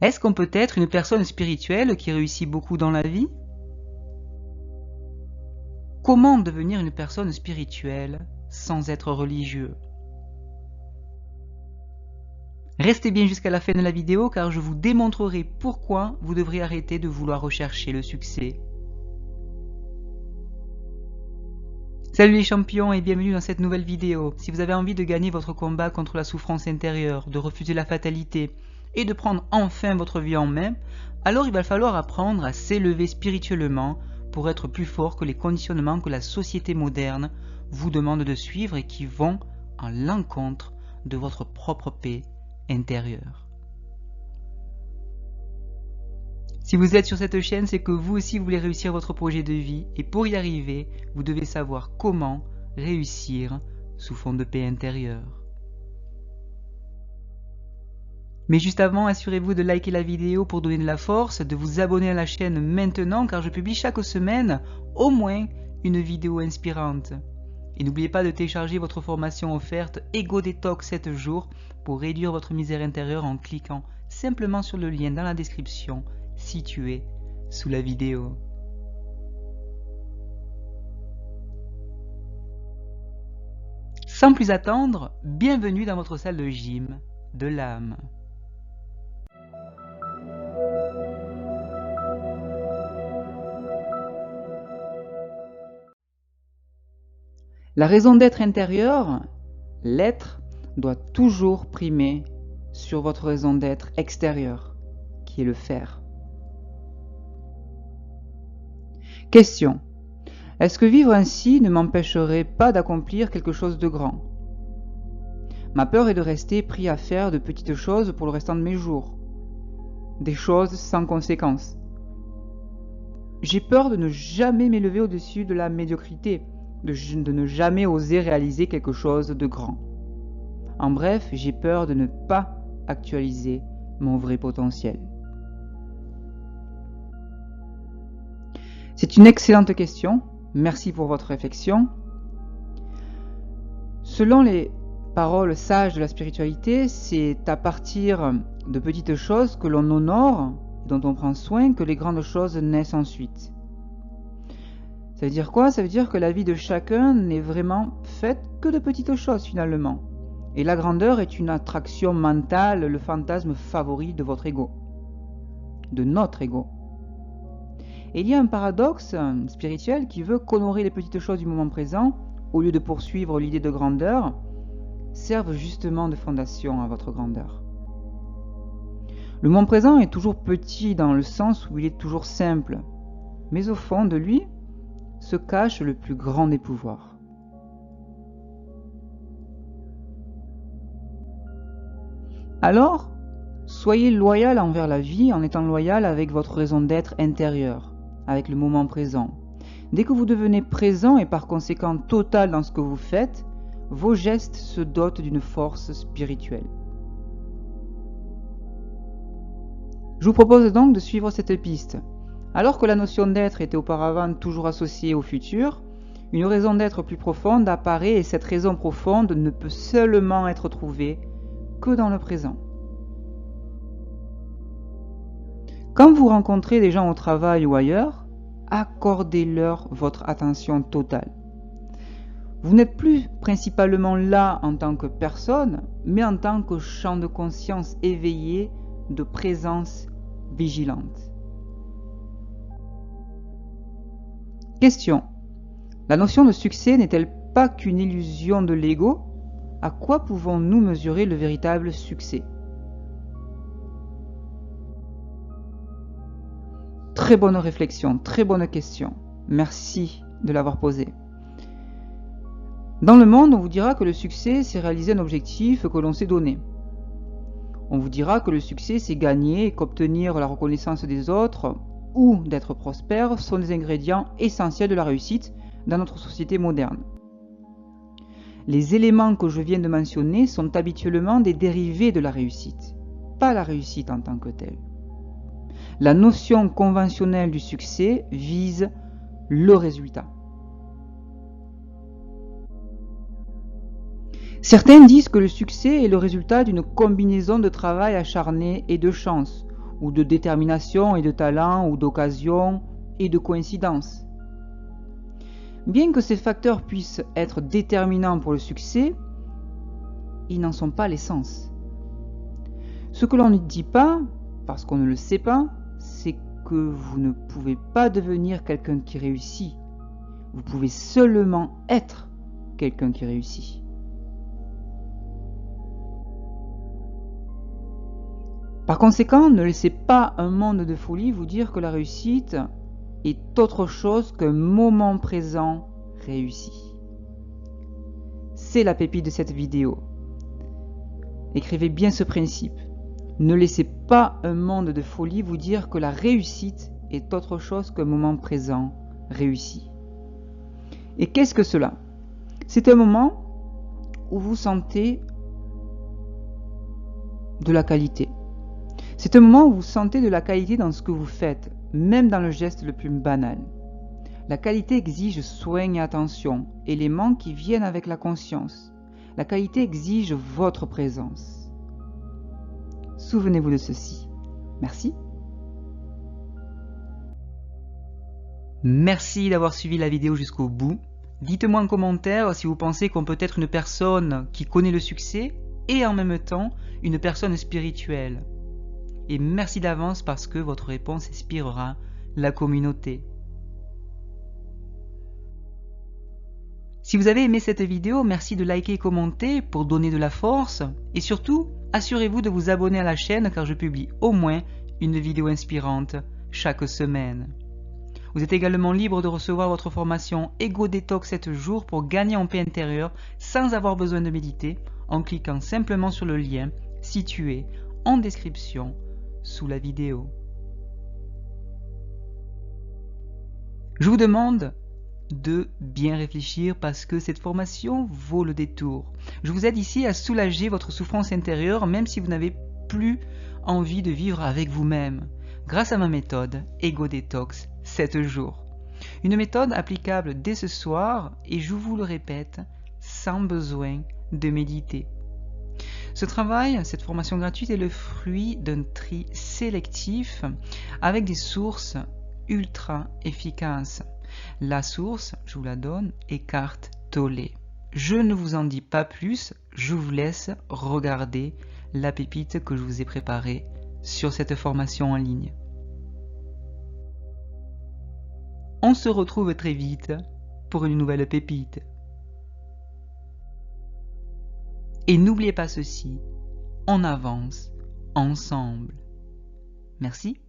Est-ce qu'on peut être une personne spirituelle qui réussit beaucoup dans la vie? Comment devenir une personne spirituelle sans être religieux? Restez bien jusqu'à la fin de la vidéo car je vous démontrerai pourquoi vous devrez arrêter de vouloir rechercher le succès. Salut les champions et bienvenue dans cette nouvelle vidéo. Si vous avez envie de gagner votre combat contre la souffrance intérieure, de refuser la fatalité et de prendre enfin votre vie en main, alors il va falloir apprendre à s'élever spirituellement pour être plus fort que les conditionnements que la société moderne vous demande de suivre et qui vont à l'encontre de votre propre paix intérieure. Si vous êtes sur cette chaîne, c'est que vous aussi voulez réussir votre projet de vie et pour y arriver, vous devez savoir comment réussir sous fond de paix intérieure. Mais juste avant, assurez-vous de liker la vidéo pour donner de la force, de vous abonner à la chaîne maintenant car je publie chaque semaine au moins une vidéo inspirante. Et n'oubliez pas de télécharger votre formation offerte Ego Detox 7 jours pour réduire votre misère intérieure en cliquant simplement sur le lien dans la description situé sous la vidéo. Sans plus attendre, bienvenue dans votre salle de gym de l'âme. La raison d'être intérieure, l'être, doit toujours primer sur votre raison d'être extérieure, qui est le faire. Question. Est-ce que vivre ainsi ne m'empêcherait pas d'accomplir quelque chose de grand? Ma peur est de rester pris à faire de petites choses pour le restant de mes jours. Des choses sans conséquence. J'ai peur de ne jamais m'élever au-dessus de la médiocrité, de ne jamais oser réaliser quelque chose de grand. En bref, j'ai peur de ne pas actualiser mon vrai potentiel. C'est une excellente question, merci pour votre réflexion. Selon les paroles sages de la spiritualité, c'est à partir de petites choses que l'on honore, dont on prend soin, que les grandes choses naissent ensuite. Ça veut dire quoi? Ça veut dire que la vie de chacun n'est vraiment faite que de petites choses finalement. Et la grandeur est une attraction mentale, le fantasme favori de votre ego, de notre ego. Et il y a un paradoxe spirituel qui veut qu'honorer les petites choses du moment présent, au lieu de poursuivre l'idée de grandeur, servent justement de fondation à votre grandeur. Le moment présent est toujours petit dans le sens où il est toujours simple, mais au fond de lui se cache le plus grand des pouvoirs. Alors, soyez loyal envers la vie en étant loyal avec votre raison d'être intérieure, avec le moment présent. Dès que vous devenez présent et par conséquent total dans ce que vous faites, vos gestes se dotent d'une force spirituelle. Je vous propose donc de suivre cette piste. Alors que la notion d'être était auparavant toujours associée au futur, une raison d'être plus profonde apparaît et cette raison profonde ne peut seulement être trouvée que dans le présent. Quand vous rencontrez des gens au travail ou ailleurs, accordez-leur votre attention totale. Vous n'êtes plus principalement là en tant que personne, mais en tant que champ de conscience éveillé, de présence vigilante. Question. La notion de succès n'est-elle pas qu'une illusion de l'ego? À quoi pouvons-nous mesurer le véritable succès? Très bonne réflexion, très bonne question. Merci de l'avoir posée. Dans le monde, on vous dira que le succès, c'est réaliser un objectif que l'on s'est donné. On vous dira que le succès, c'est gagner et qu'obtenir la reconnaissance des autres ou d'être prospère sont des ingrédients essentiels de la réussite dans notre société moderne. Les éléments que je viens de mentionner sont habituellement des dérivés de la réussite, pas la réussite en tant que telle. La notion conventionnelle du succès vise le résultat. Certains disent que le succès est le résultat d'une combinaison de travail acharné et de chance, ou de détermination et de talent, ou d'occasion et de coïncidence. Bien que ces facteurs puissent être déterminants pour le succès, ils n'en sont pas l'essence. Ce que l'on ne dit pas, parce qu'on ne le sait pas, c'est que vous ne pouvez pas devenir quelqu'un qui réussit. Vous pouvez seulement être quelqu'un qui réussit. Par conséquent, ne laissez pas un monde de folie vous dire que la réussite est autre chose qu'un moment présent réussi. C'est la pépite de cette vidéo. Écrivez bien ce principe. Ne laissez pas un monde de folie vous dire que la réussite est autre chose qu'un moment présent réussi. Et qu'est-ce que cela? C'est un moment où vous sentez de la qualité. C'est un moment où vous sentez de la qualité dans ce que vous faites, même dans le geste le plus banal. La qualité exige soin et attention, éléments qui viennent avec la conscience. La qualité exige votre présence. Souvenez-vous de ceci. Merci. Merci d'avoir suivi la vidéo jusqu'au bout. Dites-moi en commentaire si vous pensez qu'on peut être une personne qui connaît le succès et en même temps une personne spirituelle. Et merci d'avance parce que votre réponse inspirera la communauté. Si vous avez aimé cette vidéo, merci de liker et commenter pour donner de la force. Et surtout, assurez-vous de vous abonner à la chaîne car je publie au moins une vidéo inspirante chaque semaine. Vous êtes également libre de recevoir votre formation Ego Detox 7 jours pour gagner en paix intérieure sans avoir besoin de méditer en cliquant simplement sur le lien situé en description sous la vidéo. Je vous demande de bien réfléchir parce que cette formation vaut le détour. Je vous aide ici à soulager votre souffrance intérieure même si vous n'avez plus envie de vivre avec vous-même grâce à ma méthode Ego Detox 7 jours. Une méthode applicable dès ce soir et je vous le répète, sans besoin de méditer. Ce travail, cette formation gratuite est le fruit d'un tri sélectif avec des sources ultra efficaces. La source, je vous la donne, Eckhart Tolle. Je ne vous en dis pas plus, je vous laisse regarder la pépite que je vous ai préparée sur cette formation en ligne. On se retrouve très vite pour une nouvelle pépite. Et n'oubliez pas ceci, on avance ensemble. Merci.